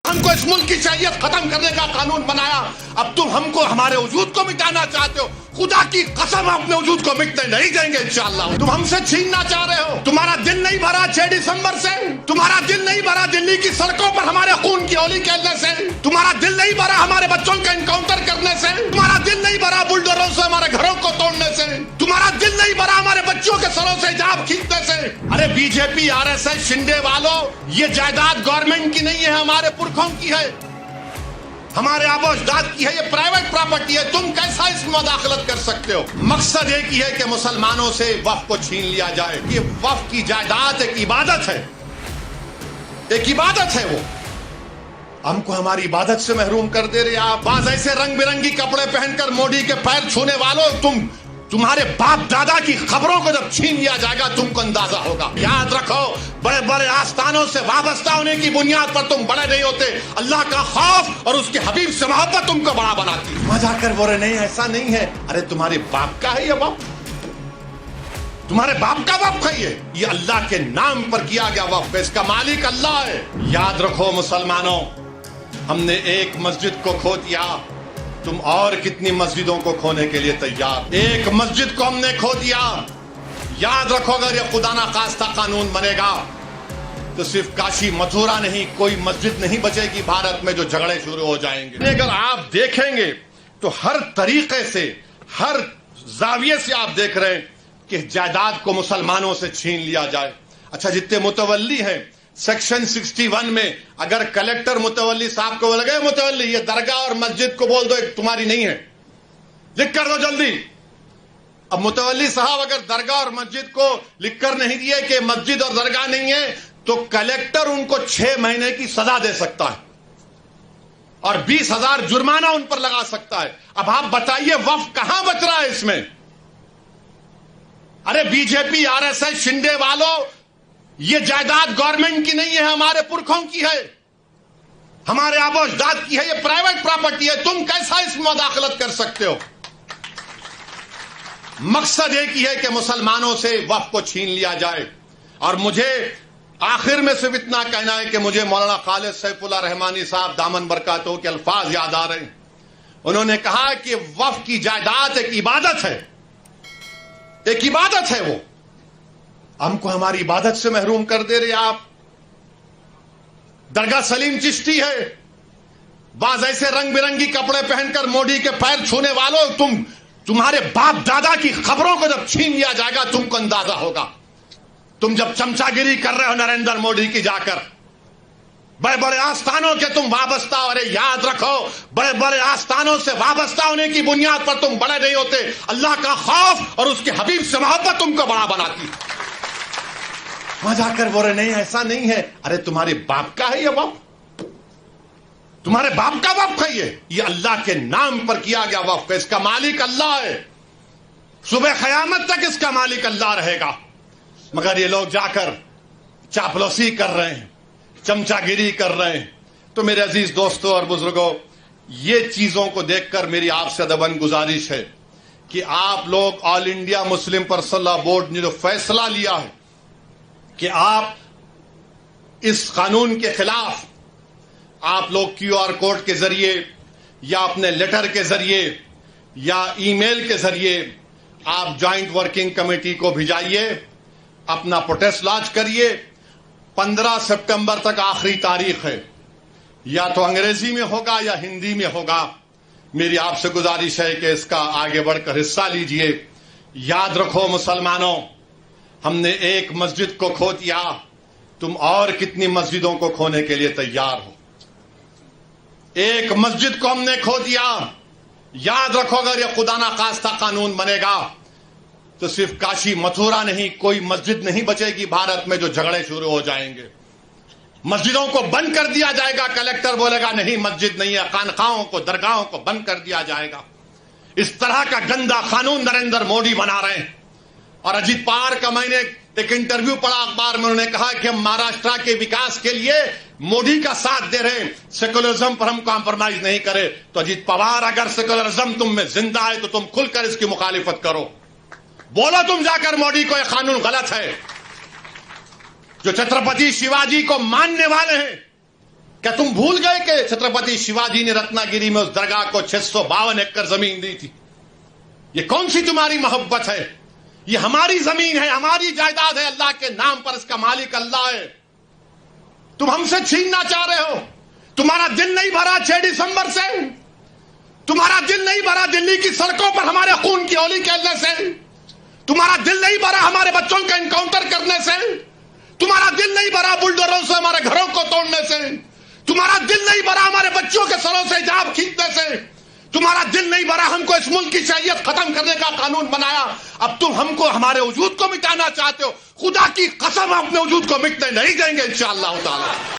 ہم کو اس ملک کی شہریت ختم کرنے کا قانون بنایا, اب تم ہم کو ہمارے وجود کو مٹانا چاہتے ہو. خدا کی قسم اپنے وجود کو مٹنے نہیں دیں گے انشاءاللہ. تم ہم سے چھیننا چاہ رہے ہو. تمہارا دل نہیں بھرا 6 دسمبر سے, تمہارا دل نہیں بھرا دلی کی سڑکوں پر ہمارے خون کی ہولی کھیلنے سے, تمہارا دل نہیں بھرا ہمارے بچوں کا انکاؤنٹر کرنے سے, تمہارا دل نہیں بھرا بلڈوزروں سے ہمارے گھروں کو توڑنے سے, تمہارا دل نہیں بھرا ہمارے بچوں کے سروں سے حجاب کھینچنے سے. ارے بی جے پی RSS شنڈے والوں, یہ جائیداد گورنمنٹ کی نہیں ہے, ہمارے پرکھوں کی ہے, ہمارے آبا اجداد کی ہے, یہ پرائیویٹ پراپرٹی ہے. تم کیسا اس میں مداخلت کر سکتے ہو؟ مقصد ایک ہی ہے کہ مسلمانوں سے وقف کو چھین لیا جائے. یہ وقف کی جائیداد ایک عبادت ہے, ایک عبادت ہے. وہ ہم کو ہماری عبادت سے محروم کر دے رہے آپ. بعض ایسے رنگ برنگی کپڑے پہن کر مودی کے پیر چھونے والوں, تمہارے باپ دادا کی خبروں کو جب چھین لیا جائے گا تم کو اندازہ ہوگا. یاد رکھو, بڑے بڑے آستانوں سے وابستہ ہونے کی بنیاد پر تم بڑے نہیں ہوتے. اللہ کا خوف اور اس کے حبیب سے محبت تم کو بڑا بناتی. وہاں جا کر بول رہے نہیں ایسا نہیں ہے. ارے تمہارے باپ کا ہے یہ وقف, تمہارے باپ کا وقف ہے یہ اللہ کے نام پر کیا گیا وقف ہے. اس کا مالک اللہ ہے. یاد رکھو مسلمانوں, ہم نے ایک مسجد کو کھو دیا, تم اور کتنی مسجدوں کو کھونے کے لیے تیار. ایک مسجد کو ہم نے کھو دیا. یاد رکھو اگر یہ خدا نخواستہ قانون بنے گا تو صرف کاشی متھرا نہیں, کوئی مسجد نہیں بچے گی بھارت میں جو جھگڑے شروع ہو جائیں گے. اگر آپ دیکھیں گے تو ہر طریقے سے, ہر زاویے سے آپ دیکھ رہے ہیں کہ جائیداد کو مسلمانوں سے چھین لیا جائے. اچھا جتنے متولی ہیں سیکشن 61 میں اگر کلیکٹر متولی صاحب کو لگے متولی یہ درگاہ اور مسجد کو بول دو ایک تمہاری نہیں ہے, لکھ کر دو جلدی. اب متولی صاحب اگر درگاہ اور مسجد کو لکھ کر نہیں دیے کہ مسجد اور درگاہ نہیں ہے تو کلیکٹر ان کو 6 مہینے کی سزا دے سکتا ہے اور 20,000 جرمانہ ان پر لگا سکتا ہے. اب آپ بتائیے وقف کہاں بچ رہا ہے اس میں؟ ارے بی جے پی RSS شنڈے والوں, یہ جائیداد گورنمنٹ کی نہیں ہے, ہمارے پرکھوں کی ہے, ہمارے آبا اجداد کی ہے, یہ پرائیویٹ پراپرٹی ہے. تم کیسا اس میں مداخلت کر سکتے ہو؟ مقصد ایک ہی ہے کہ مسلمانوں سے وقف کو چھین لیا جائے. اور مجھے آخر میں صرف اتنا کہنا ہے کہ مجھے مولانا خالد سیف اللہ رحمانی صاحب دامن برکاتہ کے الفاظ یاد آ رہے ہیں. انہوں نے کہا کہ وقف کی جائیداد ایک عبادت ہے, ایک عبادت ہے. وہ ہم کو ہماری عبادت سے محروم کر دے رہے آپ. درگاہ سلیم چشتی ہے, بعض ایسے رنگ برنگی کپڑے پہن کر مودی کے پیر چھونے والوں, تمہارے باپ دادا کی خبروں کو جب چھین لیا جائے گا تم کو اندازہ ہوگا. تم جب چمچا گیری کر رہے ہو نریندر مودی کی جا کر, بڑے بڑے آستانوں کے تم وابستہ ہو. ارے یاد رکھو, بڑے بڑے آستانوں سے وابستہ ہونے کی بنیاد پر تم بڑے نہیں ہوتے. اللہ کا خوف اور اس کے حبیب سے محبت تم کو بڑا بناتی. وہاں جا کر بول رہے نہیں ایسا نہیں ہے. ارے تمہارے باپ کا ہے یہ وقف, تمہارے باپ کا وقف ہے یہ اللہ کے نام پر کیا گیا وقف ہے. اس کا مالک اللہ ہے, صبح قیامت تک اس کا مالک اللہ رہے گا. مگر یہ لوگ جا کر چاپلوسی کر رہے ہیں, چمچا گیری کر رہے ہیں. تو میرے عزیز دوستوں اور بزرگوں, یہ چیزوں کو دیکھ کر میری آپ سے ادباً گزارش ہے کہ آپ لوگ آل انڈیا مسلم پرسنل لا بورڈ نے جو فیصلہ لیا ہے کہ آپ اس قانون کے خلاف آپ لوگ QR کوڈ کے ذریعے یا اپنے لیٹر کے ذریعے یا ای میل کے ذریعے آپ جوائنٹ ورکنگ کمیٹی کو بھیجائیے, اپنا پروٹیسٹ لانچ کریے. 15 سپٹمبر تک آخری تاریخ ہے, یا تو انگریزی میں ہوگا یا ہندی میں ہوگا. میری آپ سے گزارش ہے کہ اس کا آگے بڑھ کر حصہ لیجئے. یاد رکھو مسلمانوں, ہم نے ایک مسجد کو کھو دیا, تم اور کتنی مسجدوں کو کھونے کے لیے تیار ہو؟ ایک مسجد کو ہم نے کھو دیا. یاد رکھو اگر یہ خدا نخواستہ قانون بنے گا تو صرف کاشی متھرا نہیں, کوئی مسجد نہیں بچے گی بھارت میں جو جھگڑے شروع ہو جائیں گے. مسجدوں کو بند کر دیا جائے گا, کلیکٹر بولے گا نہیں مسجد نہیں ہے, خانقاہوں کو درگاہوں کو بند کر دیا جائے گا. اس طرح کا گندا قانون نریندر مودی بنا رہے ہیں. اور اجیت پوار کا میں نے ایک انٹرویو پڑھا اخبار میں, انہوں نے کہا کہ ہم مہاراشٹرا کے وکاس کے لیے مودی کا ساتھ دے رہے ہیں, سیکولرزم پر ہم کمپرومائز نہیں کرے. تو اجیت پوار اگر سیکولرزم تم میں زندہ ہے تو تم کھل کر اس کی مخالفت کرو, بولو تم جا کر مودی کو یہ قانون غلط ہے. جو چھترپتی شیواجی کو ماننے والے ہیں کیا تم بھول گئے کہ چھترپتی شیواجی نے رتناگیری میں اس درگاہ کو 652 ایکڑ زمین دی تھی؟ یہ کون سی تمہاری محبت ہے؟ یہ ہماری زمین ہے، ہماری جائیداد ہے، اللہ کے نام پر اس کا مالک اللہ ہے. تم ہم سے چھیننا چاہ رہے ہو. تمہارا دل نہیں بھرا 6 دسمبر سے؟ تمہارا دل نہیں بھرا دلی کی سڑکوں پر ہمارے خون کی ہولی کھیلنے سے؟ تمہارا دل نہیں بھرا ہمارے بچوں کا انکاؤنٹر کرنے سے؟ تمہارا دل نہیں بھرا بلڈوروں سے ہمارے گھروں کو توڑنے سے؟ تمہارا دل نہیں بھرا ہمارے بچوں کے سروں سے حجاب کھینچنے سے؟ تمہارا دل نہیں بھرا ہم کو اس ملک کی شریعت ختم کرنے کا قانون بنایا؟ اب تم ہم کو ہمارے وجود کو مٹانا چاہتے ہو. خدا کی قسم اپنے وجود کو مٹنے نہیں دیں گے انشاءاللہ تعالی.